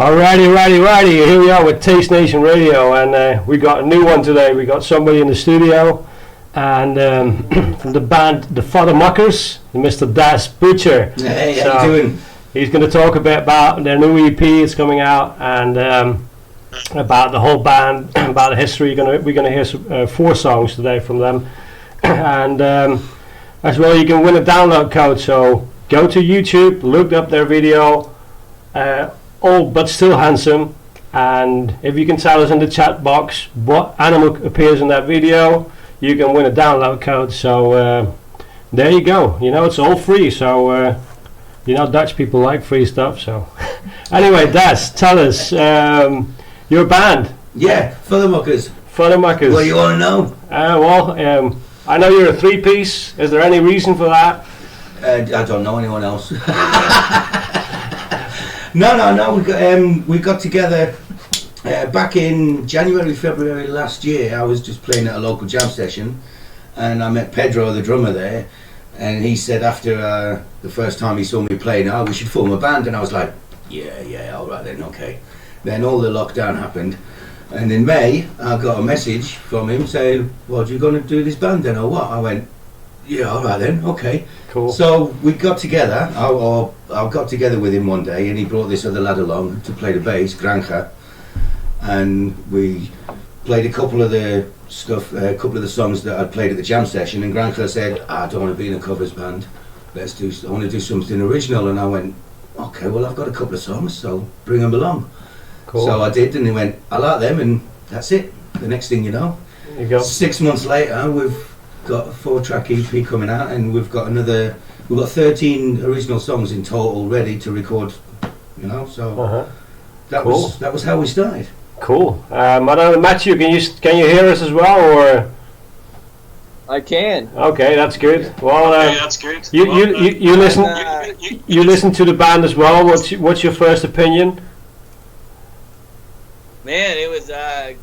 Righty. Here we are with TasteNation Radio, and we got a new one today. We got somebody in the studio, and from the band, the FutherMuckers, Mr. Das Butcher. Hey, how you doing? He's going to talk a bit about their new EP that's coming out, and about the whole band, about the history. We're going to hear 4 songs today from them, and as well, you can win a download code. So go to YouTube, look up their video. Old but still handsome, and if you can tell us in the chat box what animal appears in that video, you can win a download code. So there you go. It's all free, so Dutch people like free stuff. So anyway, Das, tell us your band. Yeah, FutherMuckers. FutherMuckers. What do you want to know? I know you're a 3-piece. Is there any reason for that? I don't know anyone else. No. We got together back in January, February last year. I was just playing at a local jam session, and I met Pedro, the drummer there, and he said after the first time he saw me playing, we should form a band. And I was like, yeah, all right then, okay. Then all the lockdown happened, and in May I got a message from him saying, "Well, you going to do this band then, or what?" I went, "Yeah, all right then, okay." Cool. So we got together. I got together with him one day, and he brought this other lad along to play the bass, Granja, and we played a couple of the songs that I'd played at the jam session. And Granja said, "I don't want to be in a covers band. I want to do something original." And I went, "Okay, well, I've got a couple of songs, so bring them along." Cool. So I did, and he went, "I like them," and that's it. The next thing you know, 6 months later, we've got a 4-track EP coming out, and we've got 13 original songs in total ready to record. So that was how we started. Cool. I don't know, Matthew, can you hear us as well, or? I can. Okay, that's good. Well, that's good. You listen. You listen to the band as well. What's your first opinion? Man, it was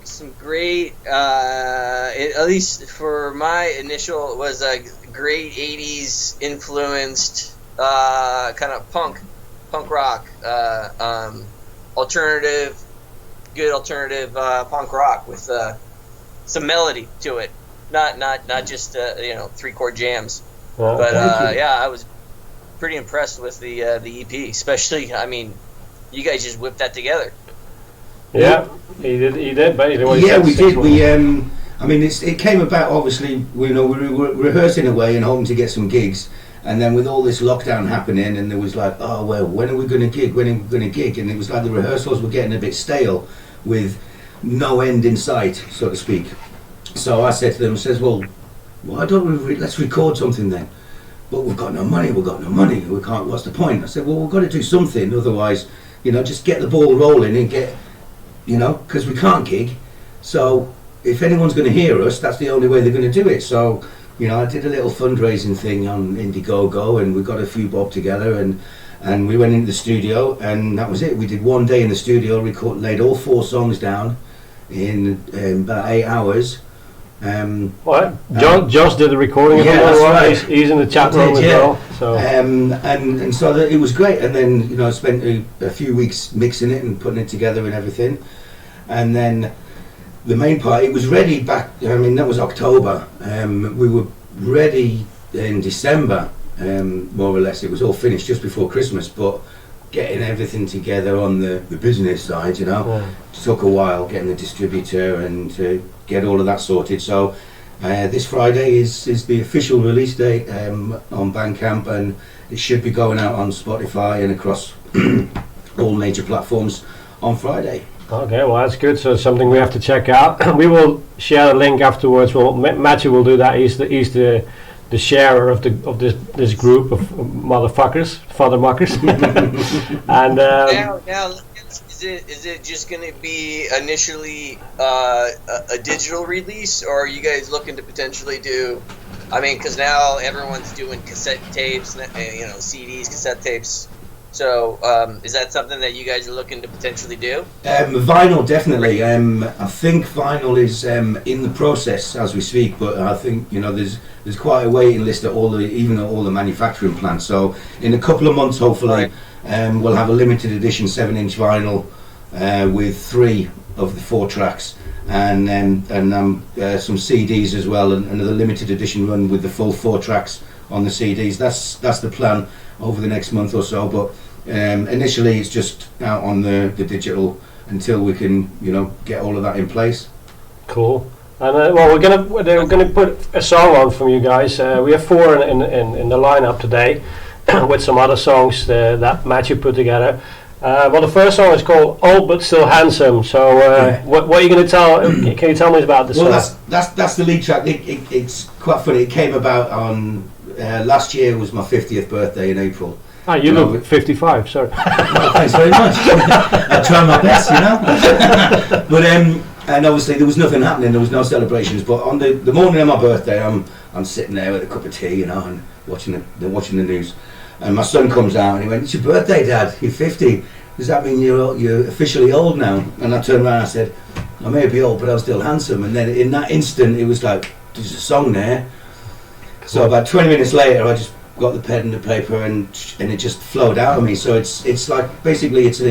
some great, at least for my initial, it was a great 80s influenced kind of punk rock, good alternative punk rock with some melody to it, not just 3-chord jams. But I was pretty impressed with the EP, especially. I mean, you guys just whipped that together. Yeah, he did. We did. It came about, obviously. We were rehearsing away and hoping to get some gigs, and then with all this lockdown happening, and there was like, oh well, when are we going to gig? And it was like the rehearsals were getting a bit stale, with no end in sight, so to speak. So I said to them, why don't we let's record something then? But we've got no money. We can't. What's the point? I said, well, we've got to do something, otherwise, just get the ball rolling and get. Because we can't gig, so if anyone's going to hear us, that's the only way they're going to do it. So, I did a little fundraising thing on Indiegogo, and we got a few bob together, and we went into the studio, and that was it. We did one day in the studio, laid all 4 songs down in about 8 hours. Josh did the recording. That's right. He's in the chat room as well. So and so it was great. And then I spent a few weeks mixing it and putting it together and everything. And then the main part, it was ready back. That was October. We were ready in December, more or less. It was all finished just before Christmas, but getting everything together on the business side, took a while, getting the distributor and to get all of that sorted. So this Friday is the official release date on Bandcamp, and it should be going out on Spotify and across all major platforms on Friday. Okay, well that's good. So it's something we have to check out. We will share a link afterwards. Well, Matthew will do that. He's the sharer of this group of motherfuckers, FutherMuckers. And now, is it just going to be initially a digital release, or are you guys looking to potentially do? Because now everyone's doing cassette tapes, CDs, cassette tapes. So is that something that you guys are looking to potentially do? Vinyl, definitely. I think vinyl is in the process as we speak, but I think there's quite a waiting list at all the manufacturing plants. So in a couple of months, hopefully, we'll have a limited edition 7-inch vinyl with 3 of the 4 tracks, and some CDs as well, and another limited edition run with the full 4 tracks on the CDs. That's the plan over the next month or so. But initially, it's just out on the digital until we can, get all of that in place. Cool. And we're gonna put a song on from you guys. We have 4 in the lineup today, with some other songs that Matthew put together. Well, the first song is called "Old But Still Handsome." So, what are you going to tell? Can you tell me about this song? Well, that's the lead track. It's quite funny. It came about on last year was my 50th birthday in April. Ah, you look 55. Sorry. Well, thanks very much. I try my best, But and obviously there was nothing happening. There was no celebrations. But on the morning of my birthday, I'm sitting there with a cup of tea, and watching the news. And my son comes out and he went, "It's your birthday, Dad. You're 50. Does that mean you're officially old now?" And I turned around and I said, "I may be old, but I'm still handsome." And then in that instant, it was like, there's a song there. So about 20 minutes later, I just got the pen and the paper, and it just flowed out of me. So it's like, basically, it's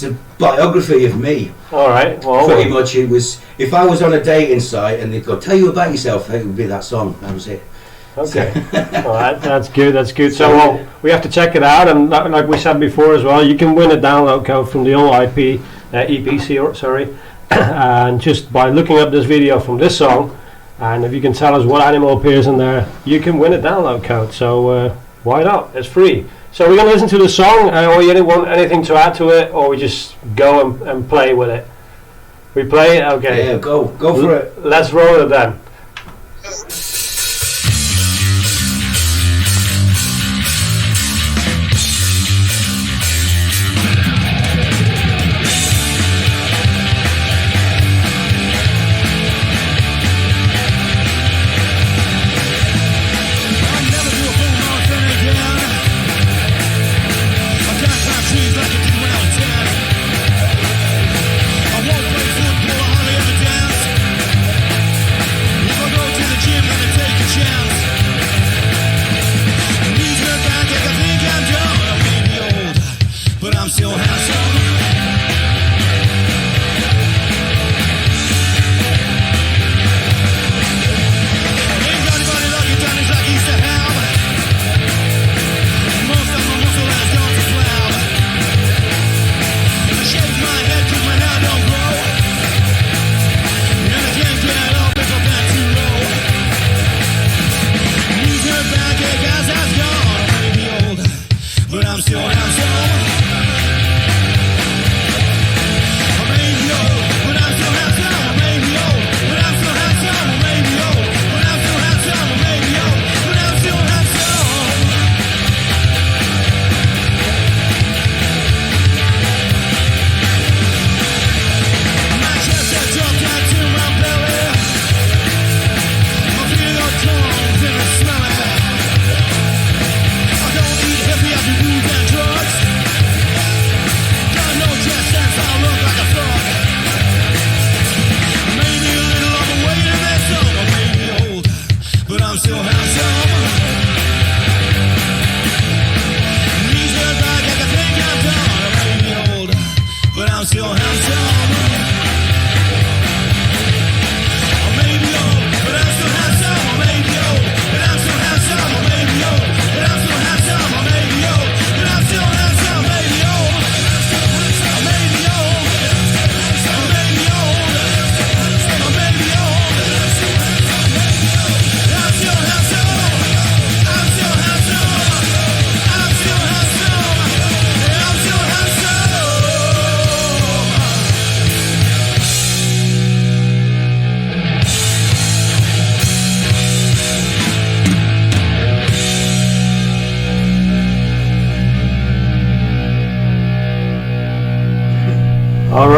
a biography of me. All right. Well, pretty much, it was. If I was on a dating site and they'd go, "Tell you about yourself," it would be that song. That was it. Okay. All right, that's good. So we have to check it out, and like we said before as well, you can win a download code from the old EP, and just by looking up this video from this song, and if you can tell us what animal appears in there, you can win a download code. So why not? It's free. So we're gonna listen to the song, or you don't want anything to add to it, or we just go and play with it. We play it, okay? Yeah, go for it. Let's roll it then.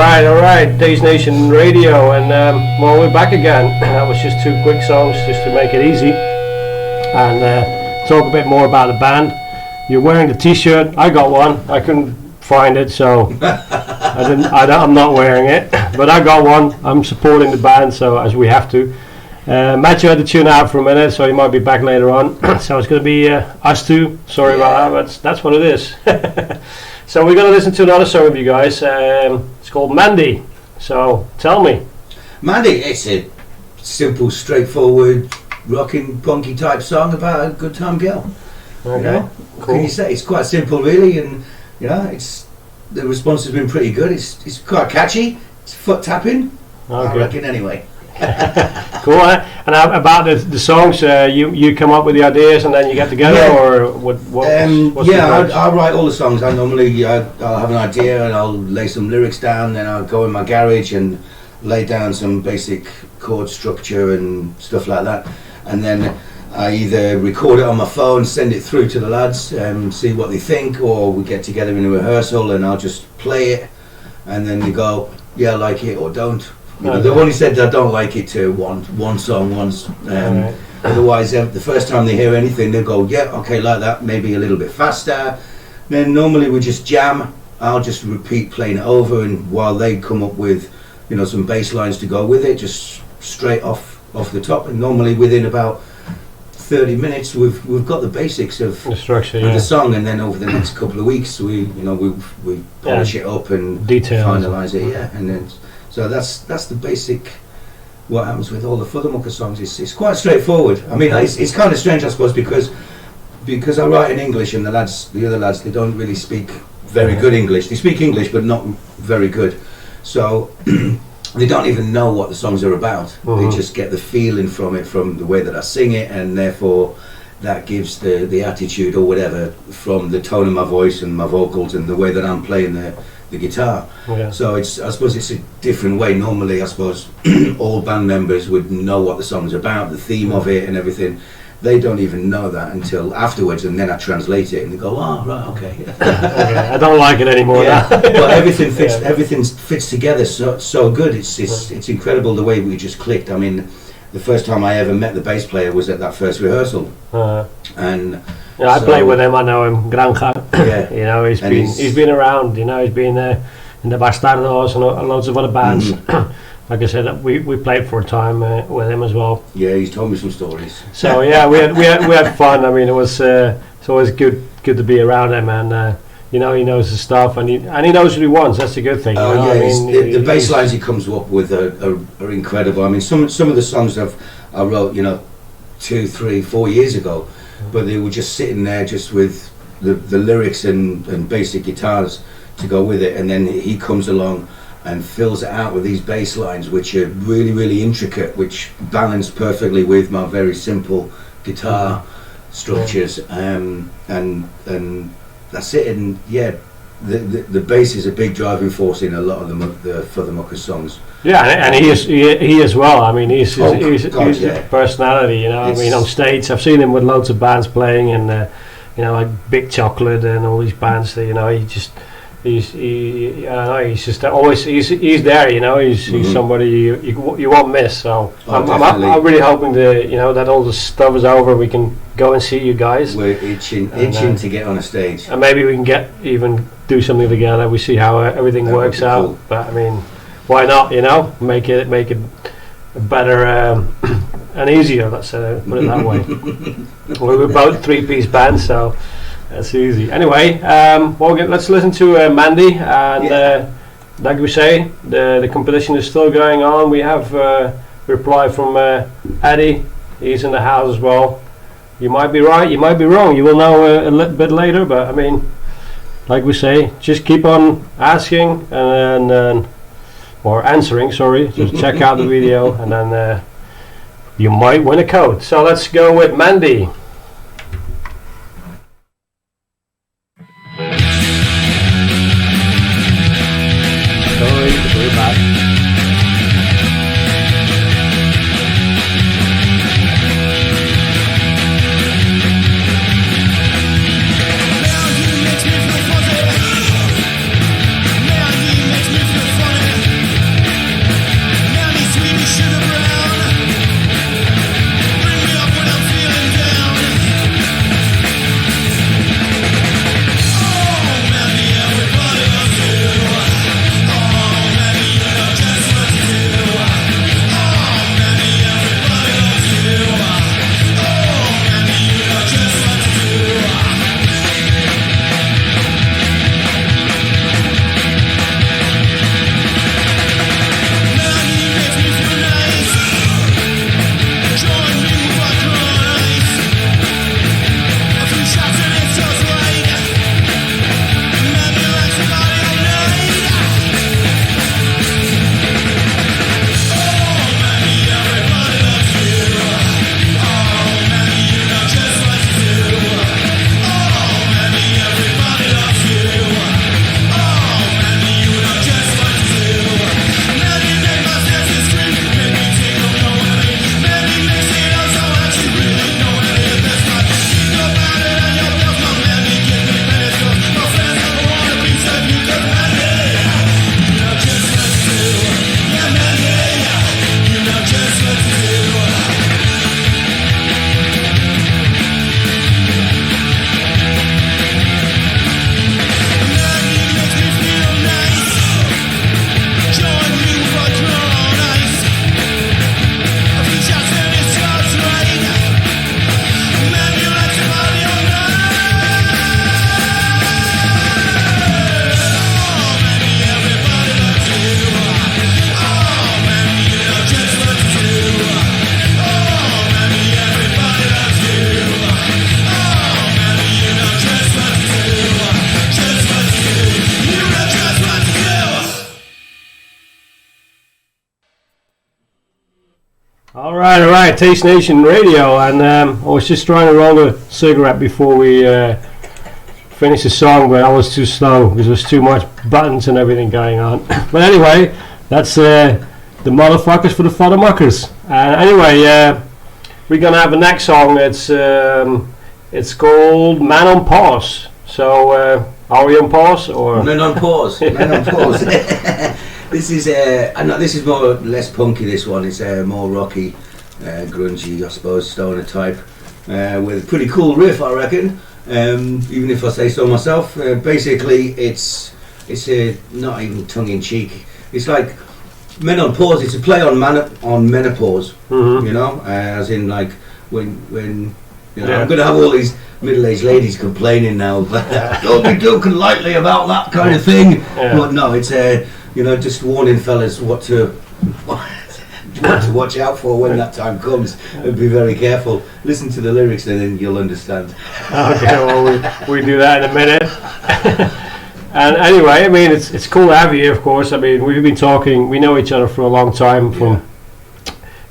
Alright, TasteNation Radio, and well, we're back again. That was just 2 quick songs just to make it easy, and talk a bit more about the band. You're wearing the t-shirt. I got one. I couldn't find it, so I'm not wearing it, but I got one. I'm supporting the band, so as we have to. Matthew had to tune out for a minute, so he might be back later on. So it's going to be us two. Sorry about that, but that's what it is. So we're going to listen to another song of you guys. It's called Mandy. So tell me. Mandy, it's a simple, straightforward, rocking, punky type song about a good time girl. Okay, You know? What cool. can you say? It's quite simple, really, and the response has been pretty good. It's quite catchy. It's foot tapping. I Okay. reckon, anyway. Cool. And about the songs, you come up with the ideas and then you get together, Yeah. or what's the approach? I write all the songs. I normally I'll have an idea and I'll lay some lyrics down. Then I'll go in my garage and lay down some basic chord structure and stuff like that. And then I either record it on my phone, send it through to the lads, see what they think, or we get together in a rehearsal and I'll just play it, and then they go, yeah, I like it, or don't. They've only said I don't like it to one song once. Right. Otherwise, the first time they hear anything, they'll go, yeah, okay, like that, maybe a little bit faster. Then normally we just jam. I'll just repeat playing it over, and while they come up with, some bass lines to go with it, just straight off the top. And normally within about 30 minutes, we've got the basics of The structure, the song, and then over the next couple of weeks, we polish it up and Details. finalise it. Yeah, and then. So that's the basic. What happens with all the FutherMuckers songs is it's quite straightforward. I mean, it's kind of strange, I suppose, because I write in English and the other lads, they don't really speak very good English. They speak English, but not very good. So they don't even know what the songs are about. They just get the feeling from it, from the way that I sing it, and therefore that gives the attitude or whatever from the tone of my voice and my vocals and the way that I'm playing the guitar. Yeah. So I suppose it's a different way. Normally, I suppose all band members would know what the song's about, the theme of it and everything. They don't even know that until afterwards, and then I translate it and they go, oh, right, okay. Okay, I don't like it anymore. Yeah. Now. But everything fits together so good. It's incredible the way we just clicked. I mean, the first time I ever met the bass player was at that first rehearsal. And yeah, I play with him. I know him, Granja. Yeah. He's been around. He's been in the Bastardos and loads of other bands. Like I said, we played for a time with him as well. Yeah, he's told me some stories. So yeah, we had fun. I mean, it's always good to be around him, and he knows his stuff, and he knows what he wants. That's a good thing. Oh yeah, I mean, the bass lines he comes up with are incredible. I mean, some of the songs I wrote, 2, 3, 4 years ago, but they were just sitting there just with the lyrics and basic guitars to go with it, and then he comes along and fills it out with these bass lines which are really, really intricate, which balance perfectly with my very simple guitar structures, and that's it. And yeah, the bass is a big driving force in a lot of the FutherMuckers songs. Yeah, and he as well. I mean, he's yeah. a personality. I mean, on stage, I've seen him with loads of bands playing, and like Big Chocolate and all these bands. He's just always he's there. He's somebody you won't miss. So I'm really hoping that all the stuff is over. We can go and see you guys. We're itching to get on a stage, and maybe we can even do something together. We see how everything That works would be out. cool. But I mean, why not? Make it better and easier. Let's put it that way. We're both 3-piece bands, so that's easy. Anyway, let's listen to Mandy, and like we say, the competition is still going on. We have a reply from Eddie. He's in the house as well. You might be right, you might be wrong. You will know a little bit later, but I mean, like we say, just keep on asking or answering, sorry. Just check out the video, and then you might win a code. So let's go with Mandy. Sorry, we're back. All right, TasteNation Radio, and I was just trying to roll a cigarette before we finish the song, but I was too slow because there's too much buttons and everything going on. But anyway, that's the motherfuckers for the FutherMuckers. Anyway, we're gonna have a next song. It's called "Man on Pause." So, are we on pause or? Men on pause. Men on pause. This is I know this is more less punky. This one is more rocky, grungy, I suppose, stoner type, with a pretty cool riff, I reckon. Even if I say so myself. Basically, it's not even tongue in cheek. It's like Men on Pause. It's a play on menopause. You know, as in like when you know, I'm going to have all these middle-aged ladies complaining now. Don't be joking lightly about that kind of thing. But no, it's you know, just warning fellas what to watch out for when that time comes, and be very careful. Listen to the lyrics and then you'll understand. Okay, well we do that in a minute. And anyway, I mean, it's cool to have you, of course. I mean, we've been talking, we know each other for a long time. From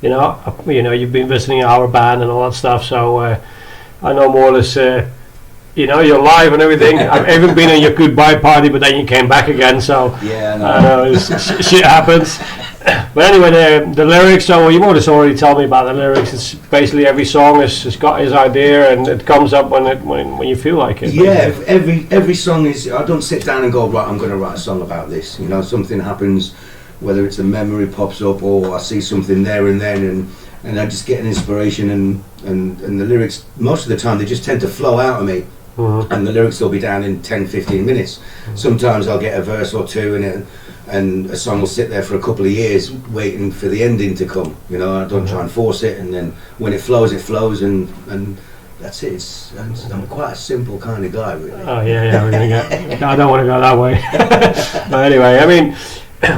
you know, you've been visiting our band and all that stuff. So I know more or less. You know, you're live and everything. I've even been in your goodbye party, but then you came back again. So shit happens. But anyway, the lyrics. So you just already told me about the lyrics. It's basically every song has got his idea, and it comes up when you feel like it. Yeah, every song is. I don't sit down and go, right, I'm going to write a song about this. You know, something happens, whether it's a memory pops up or I see something there and then, and I just get an inspiration, and the lyrics. Most of the time, they just tend to flow out of me. And the lyrics will be down in 10-15 minutes. Sometimes I'll get a verse or two and a song will sit there for a couple of years waiting for the ending to come. You know, I don't try and force it, and then when it flows, and that's it. I'm quite a simple kind of guy, really. Oh yeah, we're gonna get. I don't want to go that way. But anyway, I mean,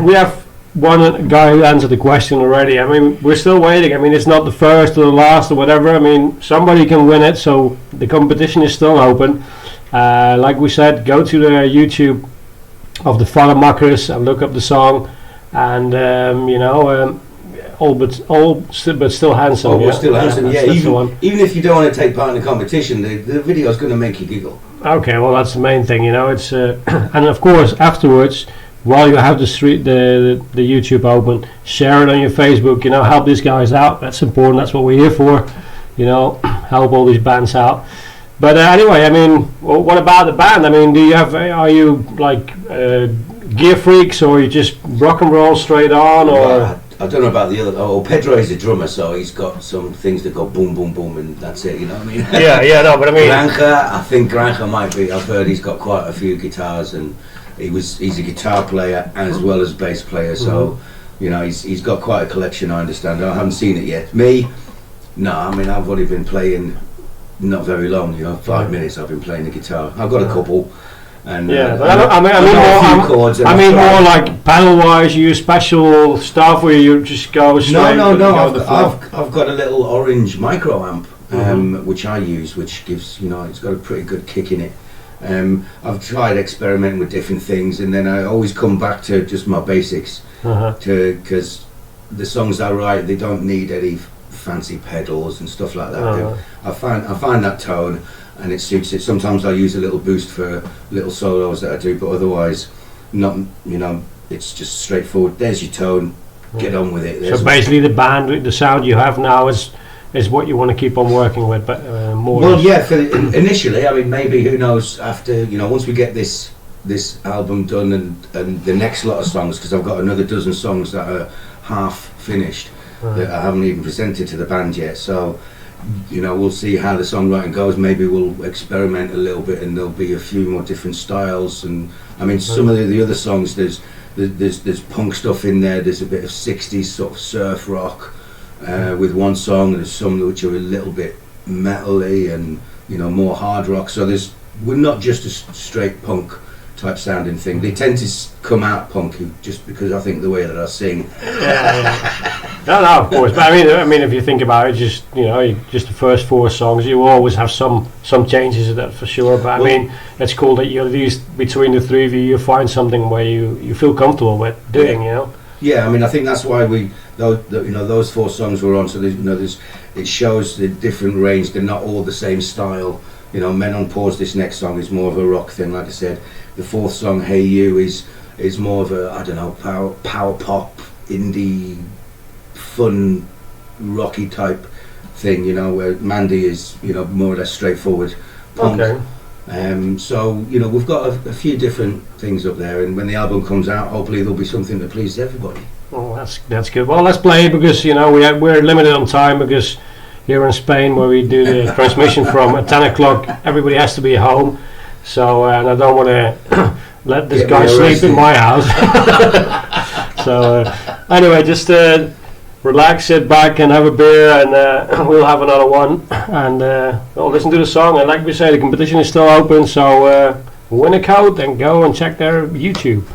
we have one guy who answered the question already. I mean, we're still waiting. I mean, it's not the first or the last or whatever. I mean, somebody can win it, so the competition is still open. Like we said, go to the YouTube of the FutherMuckers and look up the song, and you know, but still handsome. Oh, still handsome. Yeah, even if you don't want to take part in the competition, the video is going to make you giggle. Okay, well that's the main thing. You know, it's and of course afterwards, while you have the YouTube open, share it on your Facebook. You know, help these guys out. That's important. That's what we're here for. You know, help all these bands out. But anyway, I mean, what about the band? I mean, are you like gear freaks, or you just rock and roll straight on, or? I don't know about the other. Oh, Pedro is a drummer, so he's got some things that go boom, boom, boom, and that's it. You know what I mean? Yeah, no, but I mean, I think Granja might be. I've heard he's got quite a few guitars, and he's a guitar player as well as bass player. So, you know, he's got quite a collection. I understand. I haven't seen it yet. Me, no. I mean, I've only been playing not very long. You know, 5 minutes. I've been playing the guitar. I've got a couple. And, but I mean more like pedal-wise. You use special stuff where you just go straight. No. I've got a little orange micro amp, which I use, which gives, you know, it's got a pretty good kick in it. I've tried experimenting with different things, and then I always come back to just my basics, because the songs I write, they don't need any fancy pedals and stuff like that. I find that tone, and it suits it. Sometimes I use a little boost for little solos that I do, but otherwise, not. You know, it's just straightforward. There's your tone. Get on with it. So basically, the sound you have now is what you want to keep on working with, but more. Well, yeah. Initially, I mean, maybe who knows? After, you know, once we get this album done and the next lot of songs, because I've got another dozen songs that are half finished that I haven't even presented to the band yet. So, you know, we'll see how the songwriting goes. Maybe we'll experiment a little bit, and there'll be a few more different styles. And I mean, some of the other songs, there's punk stuff in there. There's a bit of 60s sort of surf rock with one song. There's some which are a little bit metally and, you know, more hard rock. So we're not just a straight punk type sounding thing. They tend to come out punky just because I think the way that I sing. No, of course. But I mean, if you think about it, just, you know, just the first 4 songs, you will always have some changes in that for sure. But I mean, it's cool that you, at least between the three of you, you find something where you feel comfortable with doing. You know. Yeah, I mean, I think that's why those 4 songs were on. So it shows the different range. They're not all the same style. Men on Pause. This next song is more of a rock thing, like I said. The 4th song, Hey You, is more of a, I don't know, power pop, indie, fun, rocky type thing. Where Mandy is more or less straightforward punk. Okay. So we've got a few different things up there, and when the album comes out, hopefully there'll be something that pleases everybody. Oh, that's good. Well, let's play, because we're limited on time, because here in Spain, where we do the transmission from at 10 o'clock, everybody has to be home. So and I don't want to let this guy sleep in my house. So anyway, just relax, sit back and have a beer, and we'll have another one, and we'll listen to the song. And like we say, the competition is still open, so win a code and go and check their YouTube.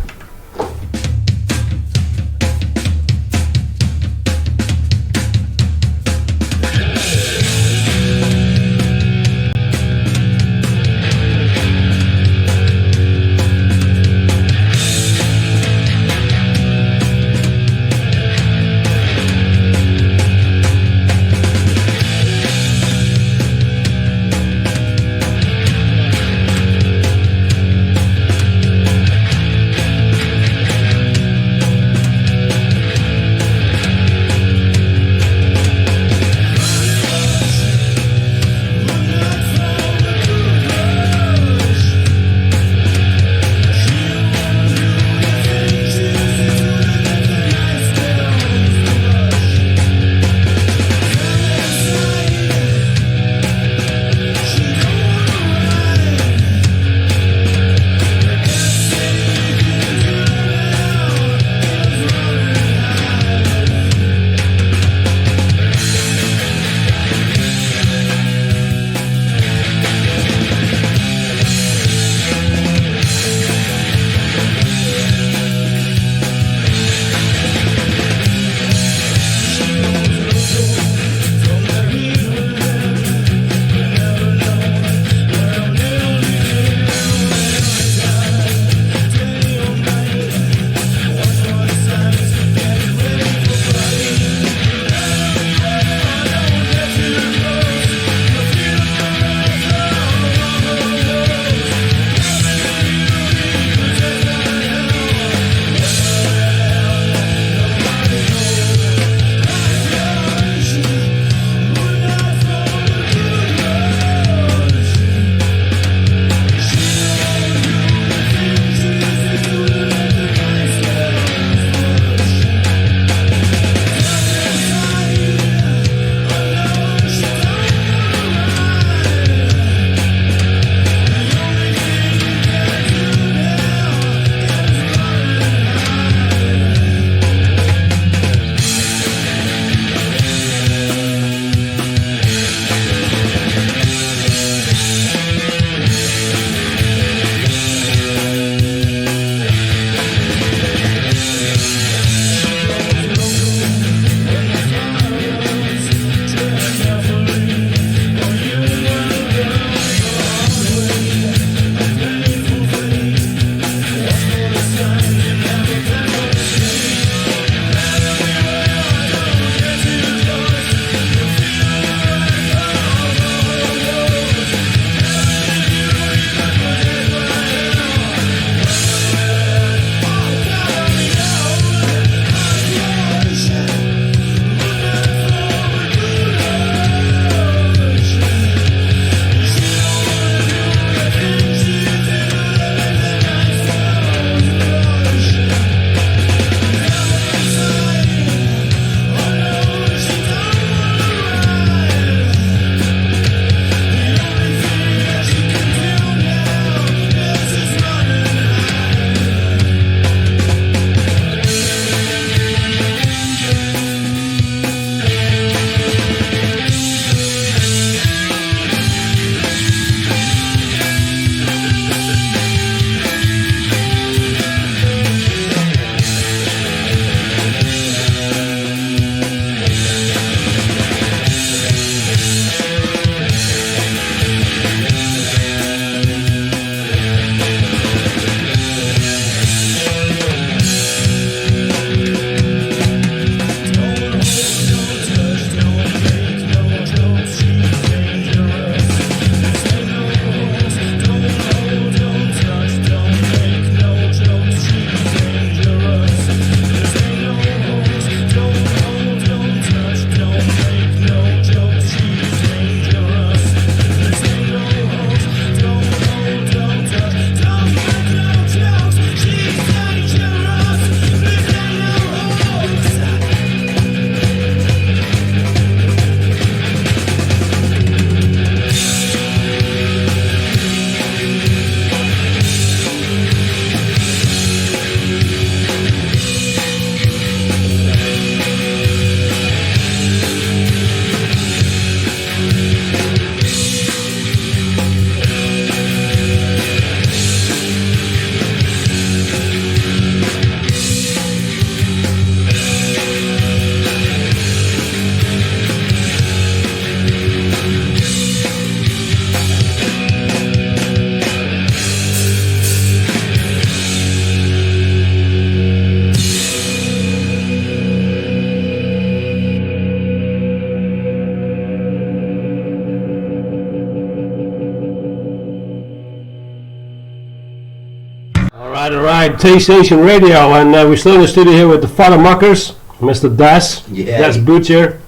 Alright, TasteNation Radio, and we're still in the studio here with the FutherMuckers, Mr. Des Butcher,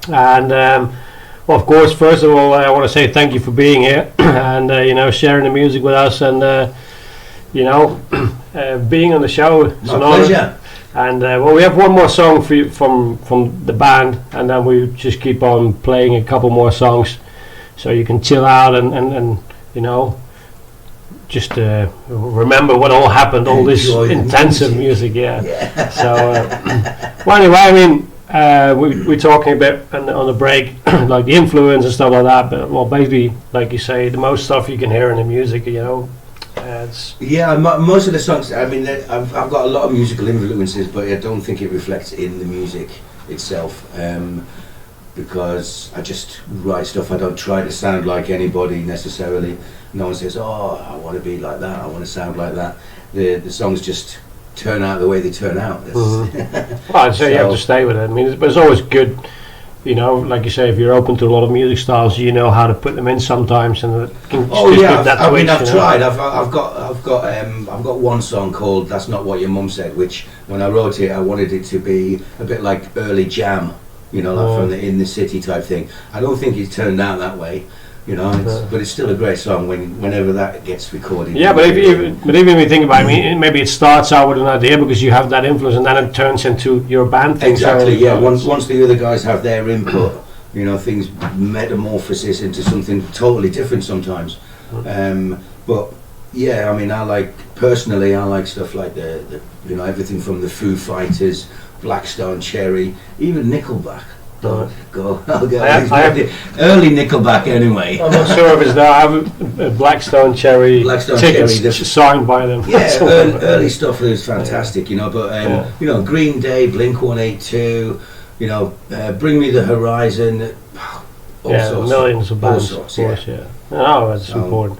and well, of course, first of all, I want to say thank you for being here and sharing the music with us, and being on the show. My pleasure. And well, we have one more song for you from the band, and then we just keep on playing a couple more songs, so you can chill out and just remember what all happened, all this intensive music. So well, anyway, I mean, we're talking a bit on the break like the influence and stuff like that, but well, basically, like you say, the most stuff you can hear in the music, most of the songs, I mean, I've got a lot of musical influences, but I don't think it reflects in the music itself, because I just write stuff. I don't try to sound like anybody necessarily. No one says, oh, I want to be like that, I want to sound like that. The songs just turn out the way they turn out. Well, I'd say you have to stay with it. I mean, but it's always good, like you say, if you're open to a lot of music styles, you know how to put them in sometimes, and it can I've tried. I've got one song called "That's Not What Your Mum Said," which when I wrote it, I wanted it to be a bit like early Jam, like from the In the City type thing. I don't think it turned out that way. But it's still a great song whenever that gets recorded. Yeah, but even if you think about it, maybe it starts out with an idea because you have that influence, and then it turns into your band thing. Exactly, Once the other guys have their input, things metamorphosis into something totally different sometimes. But yeah, I mean, I like stuff like the everything from the Foo Fighters, Black Stone Cherry, even Nickelback. I'll go. Early Nickelback anyway. I'm not sure if it's there. I have a Black Stone Cherry tickets signed by them. Yeah, early stuff is fantastic, but Green Day, Blink-182, Bring Me the Horizon, all sorts, millions of bands, all sorts, of course, that's important.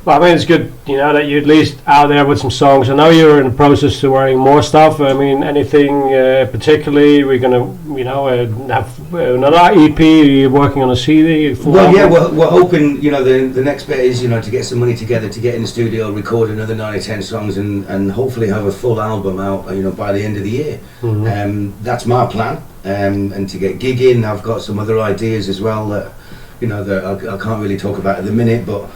Well, I mean, it's good, that you're at least out there with some songs. I know you're in the process of writing more stuff. I mean, anything particularly? We're going to, have another EP. You're working on a CD. We're hoping, the next bit is, to get some money together to get in the studio, record another 9 or 10 songs, and hopefully have a full album out, by the end of the year. Mm-hmm. That's my plan. And to get gigging, I've got some other ideas as well that I can't really talk about at the minute, but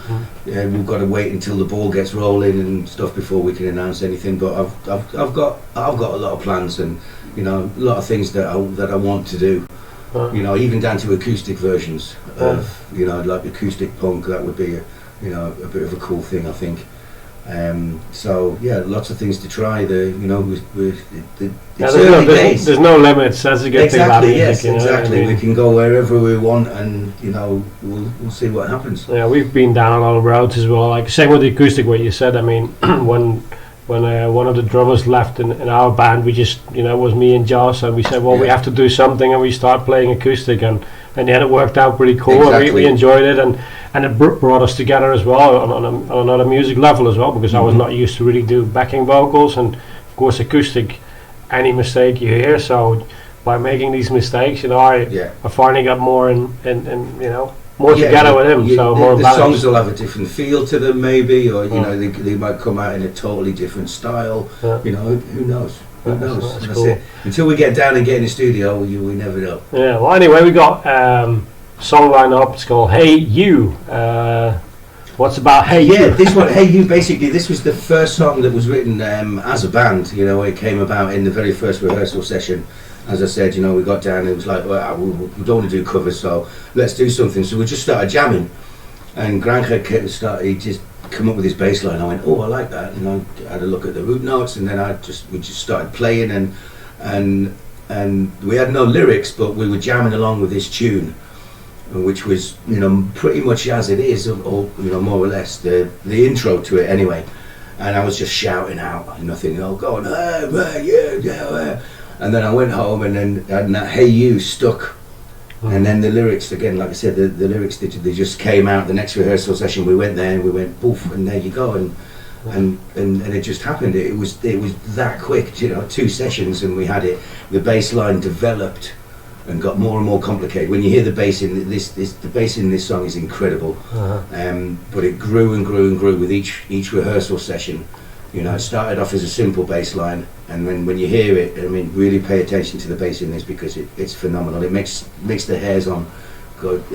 we've got to wait until the ball gets rolling and stuff before we can announce anything. But I've got a lot of plans, and a lot of things that I want to do. Even down to acoustic versions of like acoustic punk. That would be a bit of a cool thing, I think. So yeah, lots of things to try. There's no limits. That's a good thing about music. Yes, exactly. We can go wherever we want, and we'll see what happens. Yeah, we've been down a lot of roads as well. Like same with the acoustic, what you said. I mean, when one of the drummers left in our band, we just it was me and Josh, and we said, well, we have to do something, and we start playing acoustic, and then it worked out pretty cool. Exactly. And we enjoyed it, and it brought us together as well on another music level as well, because I was not used to really do backing vocals, and of course acoustic, any mistake you hear. So by making these mistakes, I finally got more in more together with him. So more the songs will have a different feel to them, maybe, or they might come out in a totally different style. Who knows? Who knows? That's cool. It. Until we get down and get in the studio, we never know. Yeah. Well, anyway, we got song line up. It's called "Hey You." What's about "Hey You"? Yeah, this one, "Hey You." Basically, this was the first song that was written as a band. It came about in the very first rehearsal session. As I said, we got down and it was like, well, we don't want to do covers, so let's do something. So we just started jamming, and Granke he just come up with his bass line. I went, oh, I like that. I had a look at the root notes, and then we just started playing, and we had no lyrics, but we were jamming along with this tune, which was pretty much as it is, or more or less the intro to it anyway. And I was just shouting out, nothing, going, yeah. And then I went home, and that "Hey You" stuck. And then the lyrics, again, like I said, the lyrics, they just came out. The next rehearsal session, we went there and we went poof, and there you go, and it just happened. It was that quick, 2 sessions, and we had it. The bass line developed and got more and more complicated. When you hear the bass in the bass in this song is incredible, but it grew and grew and grew with each rehearsal session. You know, it started off as a simple bass line, and when you hear it, I mean, really pay attention to the bass in this because it's phenomenal. It makes the hairs on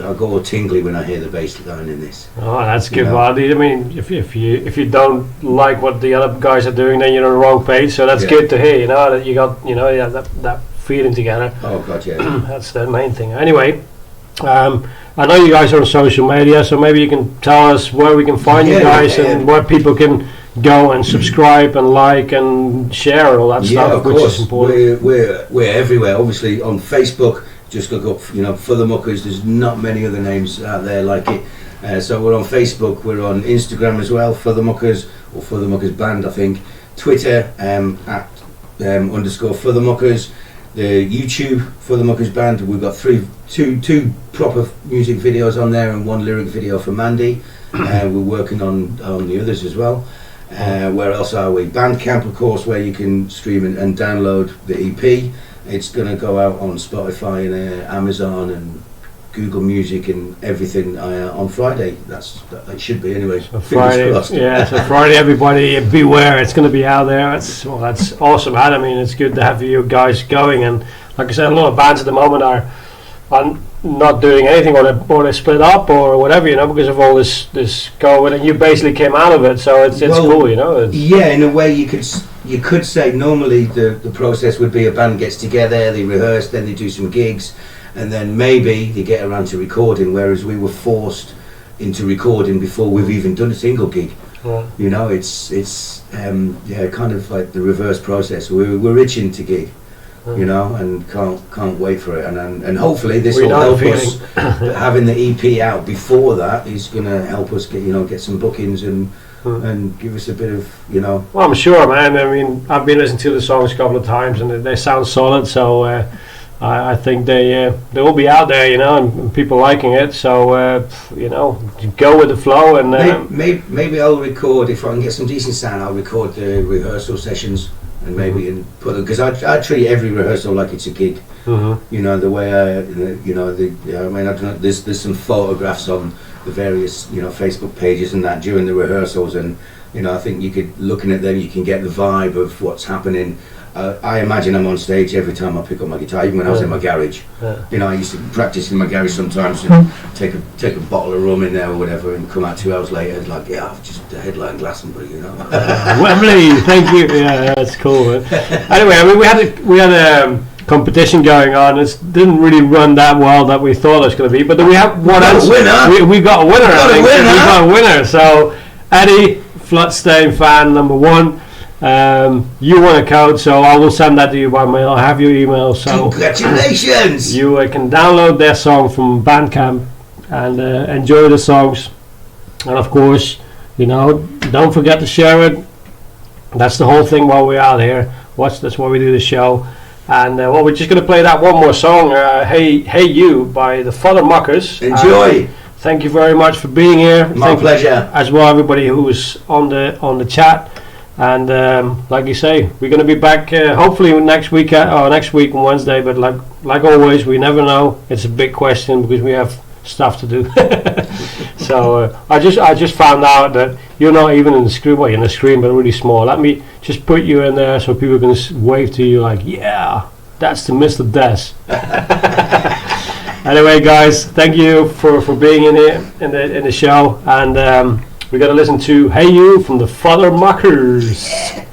I'll go all tingly when I hear the bass line in this. Oh, that's good, Mandy. I mean, if you don't like what the other guys are doing, then you're on the wrong page. So that's good to hear. You know that you got that feeling together. Oh God, yeah. That's the main thing. Anyway, I know you guys are on social media, so maybe you can tell us where we can find you guys and where people can go and subscribe and like and share all that stuff, which is important. We're everywhere. Obviously on Facebook. Just look up, FutherMuckers. There's not many other names out there like it. So we're on Facebook. We're on Instagram as well, FutherMuckers or FutherMuckers Band, I think. Twitter at _ FutherMuckers. The YouTube FutherMuckers Band. We've got two proper music videos on there and one lyric video for Mandy. We're working on the others as well. Where else are we? Bandcamp, of course, where you can stream and download the EP. It's going to go out on Spotify and Amazon and Google Music and everything on Friday. It should be anyway. So Friday, so Friday, everybody beware. It's going to be out there. That's awesome, man. I mean, it's good to have you guys going. And like I said, a lot of bands at the moment are not doing anything, or they split up or whatever, because of all this COVID. And you basically came out of it, so it's cool, Yeah, in a way, you could say normally the process would be a band gets together, they rehearse, then they do some gigs, and then maybe they get around to recording, whereas we were forced into recording before we've even done a single gig. Yeah. It's kind of like the reverse process. We're itching to gig, and can't wait for it, and hopefully this will help us. Having the EP out before that is going to help us get some bookings and give us a bit of Well, I'm sure, man. I mean, I've been listening to the songs a couple of times and they sound solid, so I think they will be out there, and people liking it, so go with the flow. And maybe I'll record, if I can get some decent sound, I'll record the rehearsal sessions and maybe put them, because I treat every rehearsal like it's a gig. The way I mean, I don't know, there's some photographs on the various Facebook pages and that during the rehearsals, and I think looking at them you can get the vibe of what's happening. I imagine I'm on stage every time I pick up my guitar, even when I was in my garage. I used to practice in my garage sometimes and take a bottle of rum in there or whatever and come out 2 hours later like, I've just headline Glastonbury, Wembley, thank you. Yeah, that's cool, man. Anyway, I mean, we had a competition going on. It didn't really run that well that we thought it was going to be, but then we have one else. We got a winner. We got a winner. So Eddie, Floodstain fan number 1. You won a code, so I will send that to you by mail. I have your email, so congratulations. You can download their song from Bandcamp and enjoy the songs, and of course, don't forget to share it. That's the whole thing while we're out here. That's why we do the show. And we're just going to play that one more song, Hey You by the FutherMuckers. Enjoy. Thank you very much for being here. My pleasure. As well, everybody who was on the chat. And like you say, we're going to be back hopefully next week on Wednesday. But like always, we never know. It's a big question because we have stuff to do. So I just found out that you're not even in the screen. Well, you're in the screen, but really small. Let me just put you in there so people can wave to you like, yeah, that's the Mr. Des. Anyway, guys, thank you for being in here in the show, and we're gonna listen to Hey You from the FutherMuckers.